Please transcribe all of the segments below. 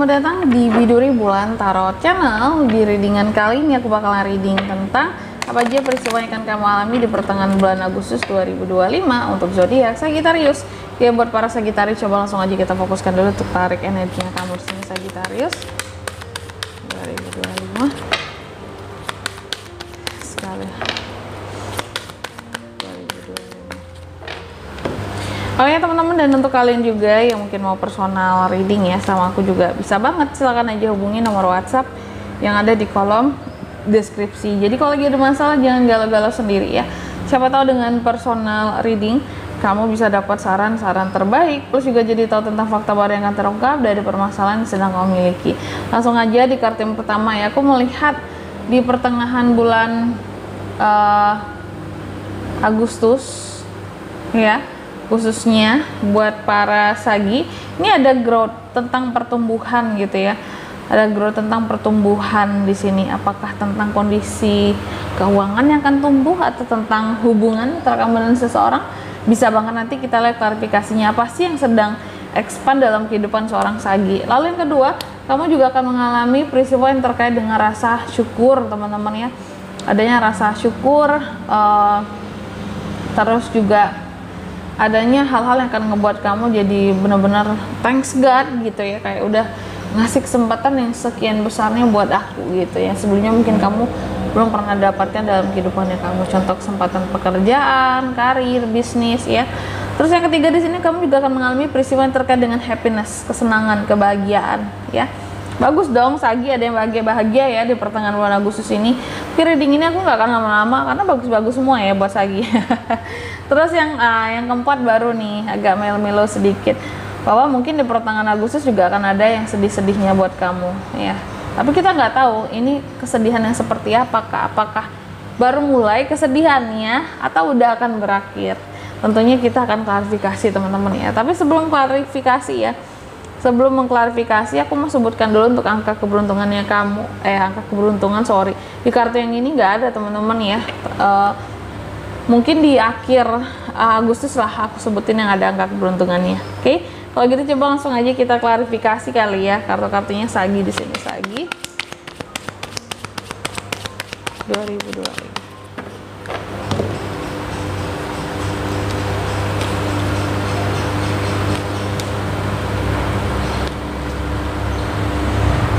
selamat datang di Biduri Bulan Tarot Channel. Di readingan kali ini aku bakalan reading tentang apa aja peristiwa yang akan kamu alami di pertengahan bulan Agustus 2025 untuk zodiak Sagittarius. Ya, buat para Sagittarius, coba langsung aja kita fokuskan dulu untuk tarik energinya kamu di sini Sagittarius 2025. Sekali. Oh ya teman-teman, dan untuk kalian juga yang mungkin mau personal reading ya sama aku juga bisa banget, silahkan aja hubungi nomor WhatsApp yang ada di kolom deskripsi. Jadi kalau lagi ada masalah jangan galau-galau sendiri ya, siapa tahu dengan personal reading kamu bisa dapat saran-saran terbaik, plus juga jadi tahu tentang fakta baru yang akan terungkap dari permasalahan yang sedang kamu miliki. Langsung aja di kartu yang pertama ya, aku melihat di pertengahan bulan Agustus ya, khususnya buat para Sagi, ini ada growth tentang pertumbuhan gitu ya. Ada growth tentang pertumbuhan di sini. Apakah tentang kondisi keuangan yang akan tumbuh atau tentang hubungan antara kamu dan seseorang? Bisa banget nanti kita lihat klarifikasinya apa sih yang sedang expand dalam kehidupan seorang Sagi. Lalu yang kedua, kamu juga akan mengalami peristiwa yang terkait dengan rasa syukur teman-teman ya. Adanya rasa syukur, terus juga adanya hal-hal yang akan ngebuat kamu jadi benar-benar thanks God gitu ya, kayak udah ngasih kesempatan yang sekian besarnya buat aku gitu ya, sebelumnya mungkin kamu belum pernah dapatkan dalam kehidupannya kamu, contoh kesempatan pekerjaan, karir, bisnis ya. Terus yang ketiga di sini kamu juga akan mengalami peristiwa yang terkait dengan happiness, kesenangan, kebahagiaan ya. Bagus dong Sagi, ada yang bahagia ya di pertengahan bulan Agustus ini. Tapi reading ini aku nggak akan lama-lama karena bagus-bagus semua ya buat Sagi. Terus yang keempat baru nih, agak melo-melo sedikit, bahwa mungkin di pertengahan Agustus juga akan ada yang sedih-sedihnya buat kamu ya. Tapi kita nggak tahu ini kesedihan yang seperti apakah baru mulai kesedihannya atau udah akan berakhir. Tentunya kita akan klarifikasi teman-teman ya. Tapi sebelum klarifikasi ya, sebelum mengklarifikasi, aku mau sebutkan dulu untuk angka keberuntungannya kamu. Angka keberuntungan, sorry. Di kartu yang ini nggak ada teman-teman ya. Mungkin di akhir Agustus lah aku sebutin yang ada angka keberuntungannya. Oke? Kalau gitu coba langsung aja kita klarifikasi kali ya. Kartu-kartunya Sagi di sini, Sagi 2025.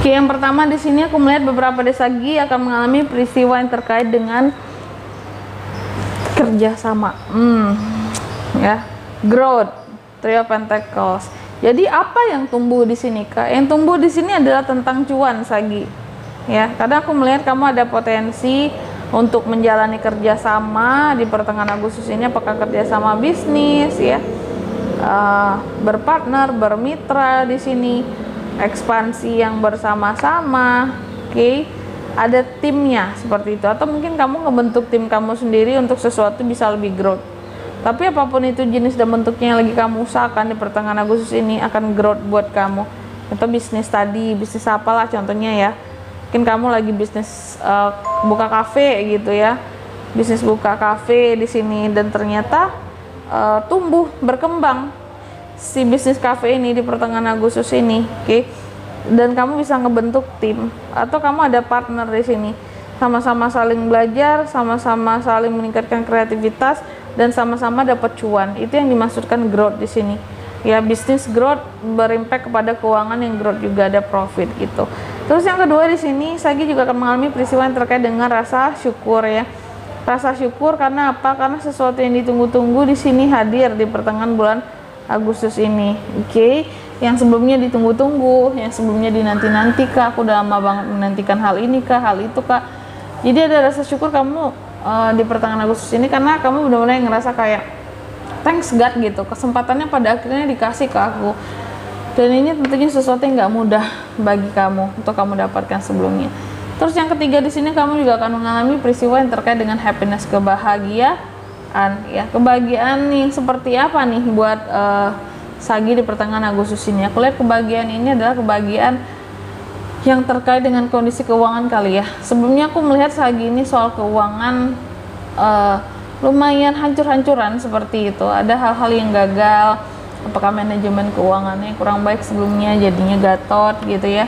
Oke, yang pertama di sini aku melihat beberapa dari Sagi akan mengalami peristiwa yang terkait dengan kerjasama, ya, growth, Three of Pentacles. Jadi apa yang tumbuh di sini Kak? Yang tumbuh di sini adalah tentang cuan Sagi, ya. Karena aku melihat kamu ada potensi untuk menjalani kerjasama di pertengahan Agustus ini, apakah kerjasama bisnis, ya, berpartner, bermitra di sini. Ekspansi yang bersama-sama, oke, ada timnya seperti itu, atau mungkin kamu ngebentuk tim kamu sendiri untuk sesuatu bisa lebih growth. Tapi apapun itu jenis dan bentuknya yang lagi kamu usahakan di pertengahan Agustus ini akan growth buat kamu. Atau bisnis tadi, bisnis apalah contohnya ya, mungkin kamu lagi bisnis buka kafe gitu ya, bisnis buka kafe di sini dan ternyata tumbuh berkembang si bisnis kafe ini di pertengahan Agustus ini, oke. Dan kamu bisa ngebentuk tim atau kamu ada partner di sini, sama-sama saling belajar, sama-sama saling meningkatkan kreativitas dan sama-sama dapat cuan. Itu yang dimaksudkan growth di sini. Ya, bisnis growth berimpact kepada keuangan yang growth juga ada profit gitu. Terus yang kedua di sini Sagi juga akan mengalami peristiwa yang terkait dengan rasa syukur ya. Rasa syukur karena apa? Karena sesuatu yang ditunggu-tunggu di sini hadir di pertengahan bulan Agustus ini, oke. Yang sebelumnya ditunggu-tunggu, yang sebelumnya dinanti-nanti Kak, aku udah lama banget menantikan hal ini Kak, hal itu Kak. Jadi ada rasa syukur kamu di pertengahan Agustus ini karena kamu benar-benar ngerasa kayak thanks God gitu, kesempatannya pada akhirnya dikasih ke aku. Dan ini tentunya sesuatu yang nggak mudah bagi kamu untuk kamu dapatkan sebelumnya. Terus yang ketiga di sini kamu juga akan mengalami peristiwa yang terkait dengan happiness, kebahagiaan ya. Kebahagiaan yang seperti apa nih buat Sagi di pertengahan Agustus ini? Aku lihat kebahagiaan ini adalah kebahagiaan yang terkait dengan kondisi keuangan kali ya. Sebelumnya aku melihat Sagi ini soal keuangan lumayan hancur-hancuran seperti itu. Ada hal-hal yang gagal, apakah manajemen keuangannya kurang baik sebelumnya, jadinya gatot gitu ya,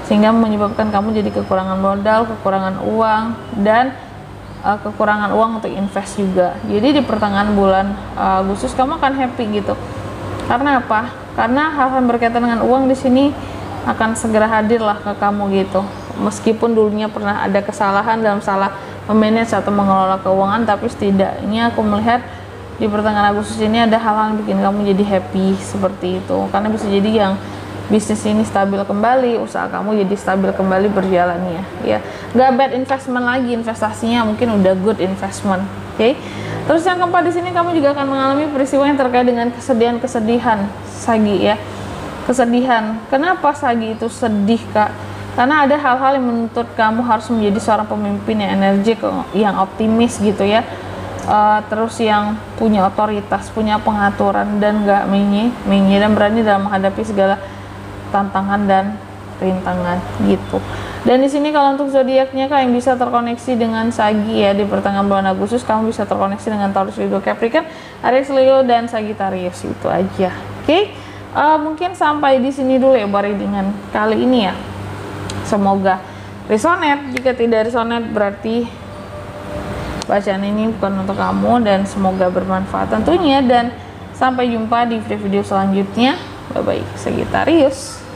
sehingga menyebabkan kamu jadi kekurangan modal, kekurangan uang, dan kekurangan uang untuk invest juga. Jadi di pertengahan bulan Agustus kamu akan happy gitu. Karena apa? Karena hal-hal berkaitan dengan uang di sini akan segera hadir lah ke kamu gitu. Meskipun dulunya pernah ada kesalahan dalam salah memanage atau mengelola keuangan, tapi setidaknya aku melihat di pertengahan Agustus ini ada hal-hal yang bikin kamu jadi happy seperti itu. Karena bisa jadi yang bisnis ini stabil kembali, usaha kamu jadi stabil kembali berjalannya ya. Gak bad investment lagi, investasinya mungkin udah good investment. Oke. Terus yang keempat, di sini kamu juga akan mengalami peristiwa yang terkait dengan kesedihan Sagi ya. Kesedihan. Kenapa Sagi itu sedih, Kak? Karena ada hal-hal yang menuntut kamu harus menjadi seorang pemimpin yang energik, yang optimis gitu ya. Terus yang punya otoritas, punya pengaturan, dan gak menye dan berani dalam menghadapi segala tantangan dan rintangan gitu. Dan di sini kalau untuk zodiaknya, Kak, yang bisa terkoneksi dengan Sagi ya di pertengahan bulan Agustus, kamu bisa terkoneksi dengan Taurus, Virgo, Capricorn, Aries, Leo, dan Sagittarius. Itu aja. Oke. Mungkin sampai di sini dulu ya dengan kali ini ya. Semoga resonate. Jika tidak resonate berarti bacaan ini bukan untuk kamu, dan semoga bermanfaat tentunya. Dan sampai jumpa di video selanjutnya. Bye bye Sagittarius.